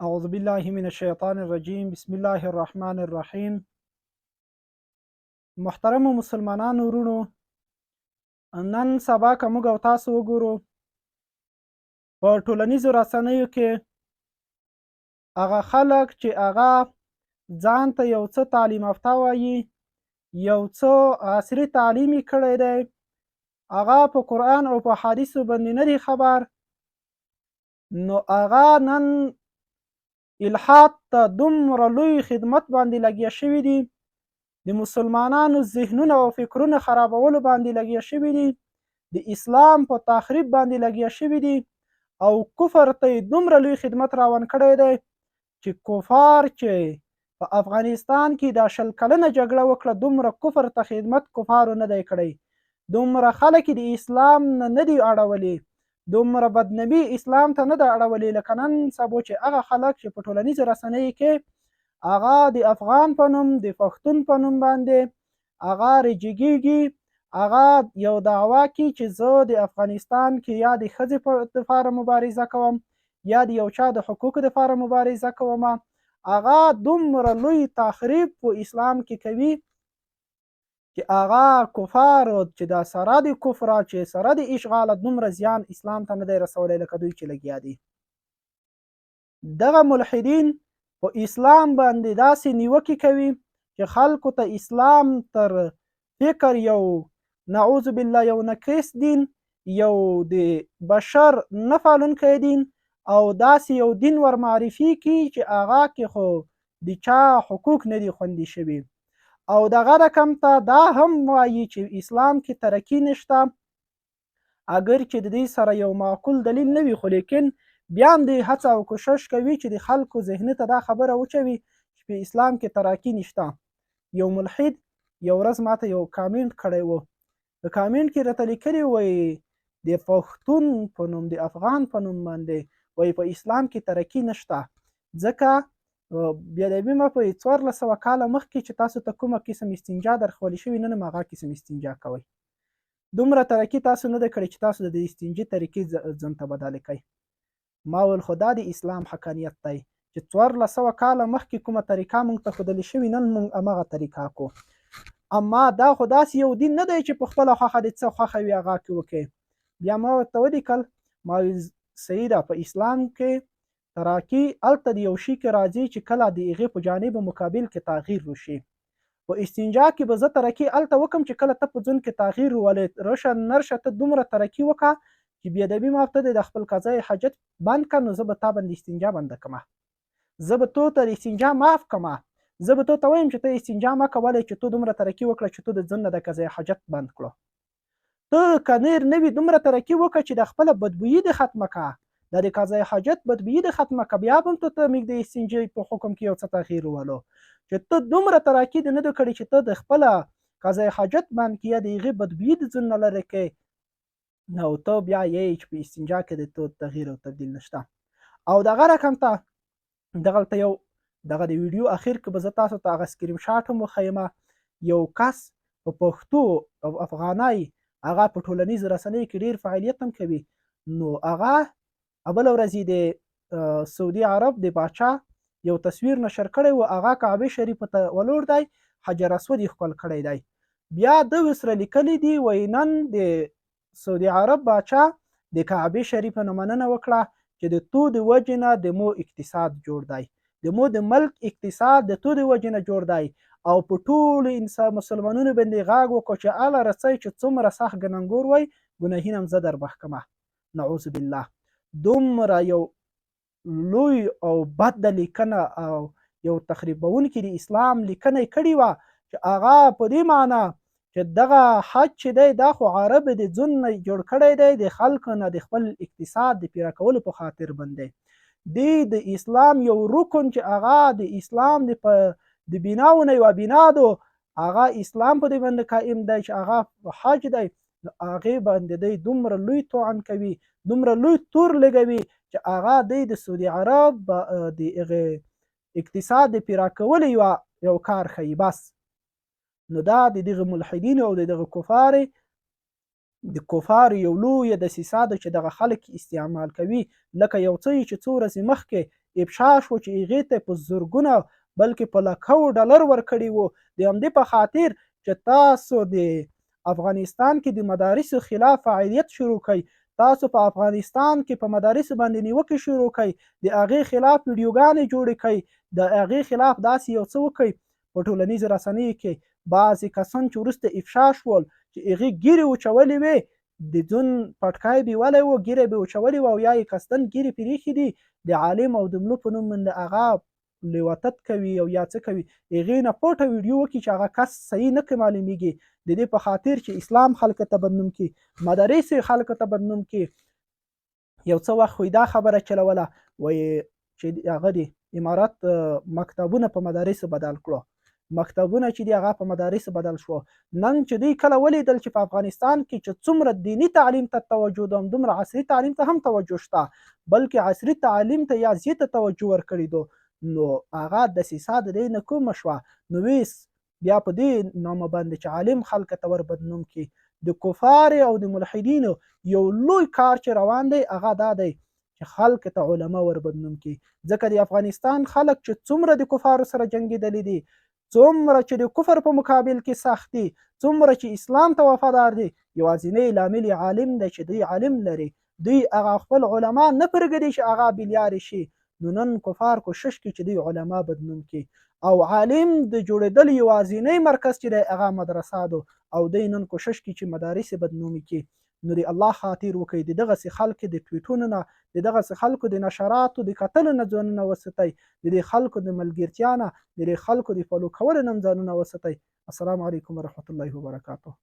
اعوذ بالله من الشیطان الرجیم بسم الله الرحمن الرحیم. محترمو مسلمانانو ورونو، نن سبا که موږ او تاسو وګورو په ټولنیزو رسنیو کې هغه خلک چې هغه ځان ته یو څه تعلیم یافته وایي، یو څه عصري تعلیم یې کړی دی، هغه په قرآن او په حدیثو باندې نه دی خبر، نو هغه نن الحاد ته دومره لوی خدمت باندې لګیا شوي دي، د مسلمانانو ذهنونه او فکرونه خرابولو باندې لګیا شوي دي، د اسلام په تخریب باندې لګیا شوي دي او کفر ته یې دومره لوی خدمت راون کړی دی چې کفار چې په افغانستان کې دا 20 کلنه جګړه وکړه، دومره کفر ته خدمت کفارو نه دی کړی، دومره خلک د اسلام نه دي اړولي، دومره بدنبي اسلام ته نه ده اړولي، لکه نن سبا چې هغه خلک چې په ټولنیزو رسنیو کې هغه د افغان په نوم، د پښتون په نوم باندې هغه رجیږي، هغه یو دعوا کوي چې زه د افغانستان کې یا د ښځې په دفاع مبارزه کوم یا د یو چا د حقوقو دفاع مبارزه کوم. هغه دومره لوی تخریب په اسلام کې کوي چې هغه کفارو چې دا سره د کفره چې سره د اشغاله دومره زیان اسلام ته نه دی رسولی لکه دوی چې لګیا دي. دغه ملحدین په اسلام باندې داسې نیوکې کوي چې خلکو ته اسلام تر فکر یو نعوذ بالله یو نکیس دین، یو د بشر نه پالونکی دین او داسې یو دین ور معرفي کی چې هغه کې خو د چا حقوق نه دي خوندي شوي، او دغه رقم ته دا هم وایي چې اسلام کې ترقي نشته، اگر چې د دې سره یو معقول دلیل نه وي، خو لیکن بیا هم د هڅه او کوشش کوي چې د خلکو ذهني ته دا خبره وچوي چې په اسلام کې ترقي نشته. یو ملحد یو ورځ ماته یو کامنټ کړی و، په کامنټ کې راته لیکلي وایي د پښتون په نوم، د افغان په نوم باندې وایي په اسلام کې ترقي نشته، ځکه بیادبي مه کوئ، 1400 کاله مخکې چې تاسو ته کومه قسم استنجا درښولې شوي، نن هم هغه قسم استنجا کوئ، دومره ترقي تاسو نه ده کړې چې تاسو د استنجې طریقې ځان ته بدلې کړئ. ما ویل خو دا د اسلام حقانیت دی چې 1400 کاله مخکې کومه طریقه موږ ته ښودلې شوې، نن موږ هماغه طریقه کو، اما دا خو داسې یو دین نه دی چې په خپله خوښه د څه خوښه وي هغه کې وکړې. بیا ما ورته ولیکل، ما ویل صحیح ده، په اسلام کې ترقي هلته د یو شي کې راځي چې کله د هغې په جانب مقابل کې تغییر وشي. په استنجا کې به زه ترقي هلته وکړم چې کله ته په ځون کې تغییر وولې، رشه نرشه ته دومره ترقي وکړه چې بیادبي ما ته د خپل قضای حاجت بند کړه، نو زه به تا باندې استنجا بنده کړمه، زه به تو ته استنجا معاف کړمه، زه به تو ته وایم چې ته استنجا مه کولی چې تو دومره ترقي وکړه چې تو د ځان نه د قضای حاجت بند کړو. ته که نیر نه وي دومره ترقي وکړه چې د خپله بدبویي دې ختمه کړه، د قضای حاجت بدبویي دې ختمه کړه، بیا به هم تو ته موږ د استنجې په حکم کې یو څه تغییر وولو، چې ته دومره ترقي دې نه ده کړې چې ته د خپله قضای حاجت بند کړي یا د هغې بدبویي د ځان نه لرې کړې، نو ته بیا یې چې په استنجا کې د تو تغییر او تبدیل نشته. او دغه رقم ته دغلته یو دغه د ویډیو اخر کې به زه تاسو ته هغه سکرین شاټ هم وښیم، یو کس په پښتو او افغانۍ هغه په ټولنیزو رسنیو کې ډېر فعالیت هم کوي، نو هغه بله ورځ د سعودي عرب د باچا یو تصویر نشر کړی و، هغه کعبې شریفه ته ولاړ دی، حجر اسود یې ښکل کړی دی، بیا ده ورسره لیکلی دي وایي نن د سعودي عرب باچا د کعبې شریفه نه مننه وکړه چې د تو د وجې نه د مو اقتصاد جوړ دی، د مو د ملک اقتصاد د تو د وجې نه جوړ دی، او په ټولو مسلمانونو باندې غږ وکړو چې اله رسئ چې څومره سخت ګنهګور وای ګناهین هم زه در بخښمه. نعوذ بالله، دومره یو لوی او بد لیکنه او یو تخریبونکي د اسلام لیکنه یې کړې وه چې هغه په دې معنی چې دغه حج چې دی دا خو عرب د ځون نه جوړ کړی دی، د خلکو نه د خپل اقتصاد د پیره کولو په خاطر باندې دی د اسلام یو رکن چې هغه د اسلام د بناو نه یوه بنا ده، هغه اسلام په دې باندې قایم دی چې هغه حج دی، هغې باندې دی دومره لوی طعن کوي، دومره لوی تور لګوي چې هغه دی د سعودي عرب د هغې اقتصاد د پیره کولو یو کار ښیي بس. نو دا د دغه ملحدینو او د دغه کفارو یو لویه دسیسه ده چې دغه خلک استعمال کوي، لکه یو څه چې څو ورځې مخکې افشا شو چې هغې ته په زرګونه بلکې په لکو ډالر ورکړي وو. د همدې په خاطر چې تاسو د افغانستان کې د مدارسو خلاف فعالیت شروع کړئ، تاسو په افغانستان کې په مدارسو باندې نیوکې شروع کړئ، د هغې خلاف ویډیوګانې جوړې کړئ، د هغې خلاف داسې یو څه وکړئ. په ټولنیزو رسنیو کې بعضې کسان چې وروسته افشا شول چې هغې ګیرې وچولې وې، د ځون پټکی به یې ولی و، ګیره به یې وچولې وه او یا یې قصدن ګیرې پرې ایښي دي، د عالم او د ملو په نوم باندې هغه لواطت کوي او یا څه کوي، هغې نه پټه ویډیو وکړي چې هغه کس صحیح نه معلومیږي، د دې په خاطر چې اسلام خلکو ته بدنام کړي، مدارس یې خلکو ته بدنام کړي. یو څه وخت خو دا خبره چلوله وایي چې هغه د امارت مکتبونه په مدارسو بدل کړو، مکتبونه چې دي هغه په مدارسو بدل شو. نن چې دوی کله ولیدل چې په افغانستان کې چې څومره دینی تعلیم ته توجه ده، همدومره عصري تعلیم ته هم توجه شته، بلکې عصري تعلیم ته یا زیاته توجه ورکړې ده، نو هغه دسیسه د دې نه کومه شوه، نو ویس بیا په دې نامه باندې چې عالم خلکو ته ور بدنام کړي، د کفار او د ملحدینو یو لوی کار چې روان دی هغه دا دی چې خلکو ته علما ور بدنام کړي. ځکه د افغانستان خلک چې څومره د کفارو سره جنګېدلي دي، څومره چې د کفر په مقابل کې سخت دي، څومره چې اسلام ته وفادار دي، یوازینی لامل عالم دی چې دوی علم لري، دوی هغه خپل علما نه پرېږدي چې هغه بېلیارې شي. نو نن کفار کوشش کوي چې دوی علما بدنام کړي او عالم د جوړېدل یوازینی مرکز چې دی هغه مدرسه ده او دوی نن کوشش کوي چې مدارس بدنامي کړي. نو د الله خاطر وکړئ، د دغسې خلکو د ټویټونو نه، د دغسې خلکو د نشراتو د کتلو نه ځانونه وساتئ، د دې خلکو د ملګرتیا نه، د دې خلکو د فالو کولو نه ځانونه وساتئ. السلام علیکم ورحمة الله وبرکاته.